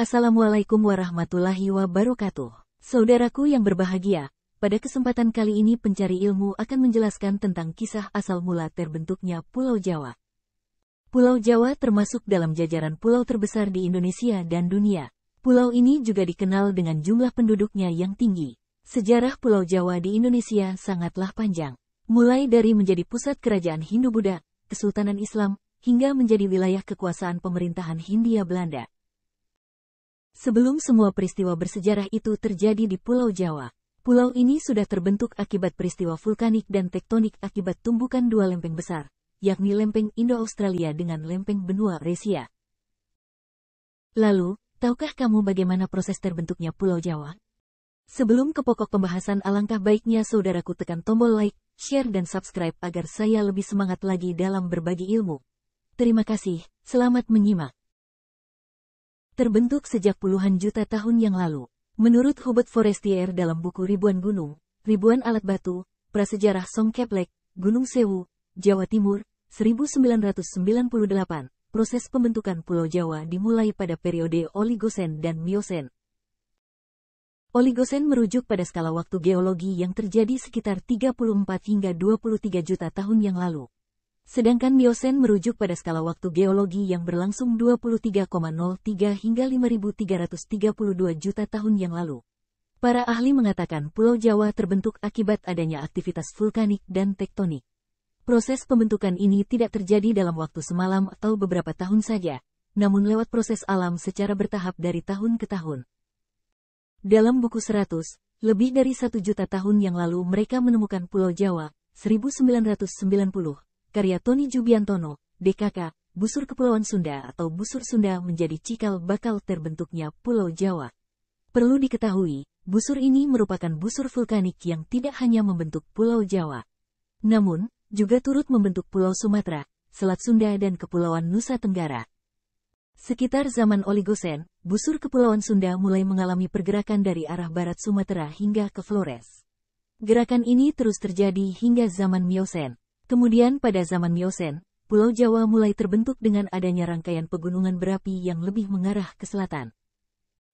Assalamualaikum warahmatullahi wabarakatuh. Saudaraku yang berbahagia, pada kesempatan kali ini pencari ilmu akan menjelaskan tentang kisah asal mula terbentuknya Pulau Jawa. Pulau Jawa termasuk dalam jajaran pulau terbesar di Indonesia dan dunia. Pulau ini juga dikenal dengan jumlah penduduknya yang tinggi. Sejarah Pulau Jawa di Indonesia sangatlah panjang. Mulai dari menjadi pusat kerajaan Hindu-Buddha, Kesultanan Islam, hingga menjadi wilayah kekuasaan pemerintahan Hindia Belanda. Sebelum semua peristiwa bersejarah itu terjadi di Pulau Jawa, pulau ini sudah terbentuk akibat peristiwa vulkanik dan tektonik akibat tumbukan dua lempeng besar, yakni lempeng Indo-Australia dengan lempeng benua Eurasia. Lalu, tahukah kamu bagaimana proses terbentuknya Pulau Jawa? Sebelum ke pokok pembahasan, alangkah baiknya saudaraku tekan tombol like, share dan subscribe agar saya lebih semangat lagi dalam berbagi ilmu. Terima kasih, selamat menyimak. Terbentuk sejak puluhan juta tahun yang lalu. Menurut Hubert Forestier dalam buku Ribuan Gunung, Ribuan Alat Batu, Prasejarah Song Keplek, Gunung Sewu, Jawa Timur, 1998, proses pembentukan Pulau Jawa dimulai pada periode Oligosen dan Miosen. Oligosen merujuk pada skala waktu geologi yang terjadi sekitar 34 hingga 23 juta tahun yang lalu. Sedangkan Miosen merujuk pada skala waktu geologi yang berlangsung 23,03 hingga 5.332 juta tahun yang lalu. Para ahli mengatakan Pulau Jawa terbentuk akibat adanya aktivitas vulkanik dan tektonik. Proses pembentukan ini tidak terjadi dalam waktu semalam atau beberapa tahun saja, namun lewat proses alam secara bertahap dari tahun ke tahun. Dalam buku 100, lebih dari 1 juta tahun yang lalu mereka menemukan Pulau Jawa, 1990. Karya Tony Jubiantono, DKK, Busur Kepulauan Sunda atau Busur Sunda menjadi cikal bakal terbentuknya Pulau Jawa. Perlu diketahui, busur ini merupakan busur vulkanik yang tidak hanya membentuk Pulau Jawa, namun juga turut membentuk Pulau Sumatera, Selat Sunda dan Kepulauan Nusa Tenggara. Sekitar zaman Oligosen, busur Kepulauan Sunda mulai mengalami pergerakan dari arah barat Sumatera hingga ke Flores. Gerakan ini terus terjadi hingga zaman Miosen. Kemudian pada zaman Miosen, Pulau Jawa mulai terbentuk dengan adanya rangkaian pegunungan berapi yang lebih mengarah ke selatan.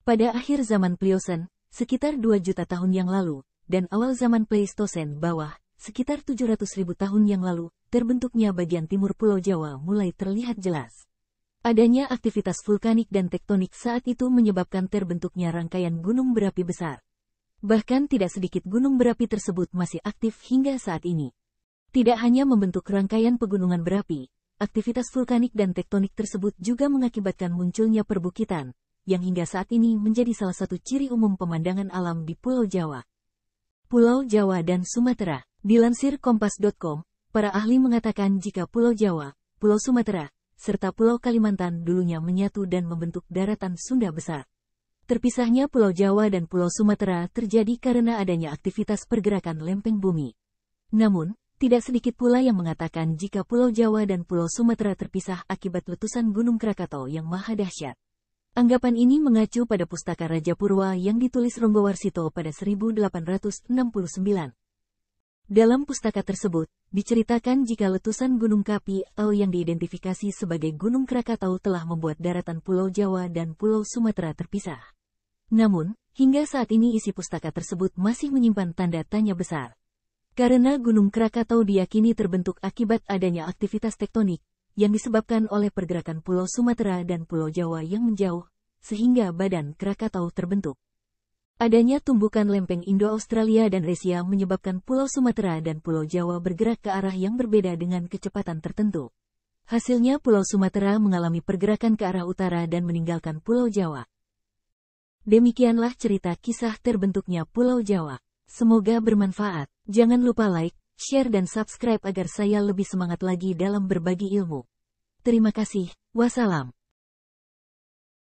Pada akhir zaman Pliosen, sekitar 2 juta tahun yang lalu, dan awal zaman Pleistosen bawah, sekitar 700.000 tahun yang lalu, terbentuknya bagian timur Pulau Jawa mulai terlihat jelas. Adanya aktivitas vulkanik dan tektonik saat itu menyebabkan terbentuknya rangkaian gunung berapi besar. Bahkan tidak sedikit gunung berapi tersebut masih aktif hingga saat ini. Tidak hanya membentuk rangkaian pegunungan berapi, aktivitas vulkanik dan tektonik tersebut juga mengakibatkan munculnya perbukitan, yang hingga saat ini menjadi salah satu ciri umum pemandangan alam di Pulau Jawa. Pulau Jawa dan Sumatera. Dilansir Kompas.com, para ahli mengatakan jika Pulau Jawa, Pulau Sumatera, serta Pulau Kalimantan dulunya menyatu dan membentuk daratan Sunda besar. Terpisahnya Pulau Jawa dan Pulau Sumatera terjadi karena adanya aktivitas pergerakan lempeng bumi. Namun, tidak sedikit pula yang mengatakan jika Pulau Jawa dan Pulau Sumatera terpisah akibat letusan Gunung Krakatau yang maha dahsyat. Anggapan ini mengacu pada Pustaka Raja Purwa yang ditulis Ronggowarsito pada 1869. Dalam pustaka tersebut, diceritakan jika letusan Gunung Kapi atau yang diidentifikasi sebagai Gunung Krakatau telah membuat daratan Pulau Jawa dan Pulau Sumatera terpisah. Namun, hingga saat ini isi pustaka tersebut masih menyimpan tanda tanya besar. Karena Gunung Krakatau diyakini terbentuk akibat adanya aktivitas tektonik, yang disebabkan oleh pergerakan Pulau Sumatera dan Pulau Jawa yang menjauh, sehingga badan Krakatau terbentuk. Adanya tumbukan lempeng Indo-Australia dan Eurasia menyebabkan Pulau Sumatera dan Pulau Jawa bergerak ke arah yang berbeda dengan kecepatan tertentu. Hasilnya Pulau Sumatera mengalami pergerakan ke arah utara dan meninggalkan Pulau Jawa. Demikianlah cerita kisah terbentuknya Pulau Jawa. Semoga bermanfaat. Jangan lupa like, share dan subscribe agar saya lebih semangat lagi dalam berbagi ilmu. Terima kasih. Wassalam.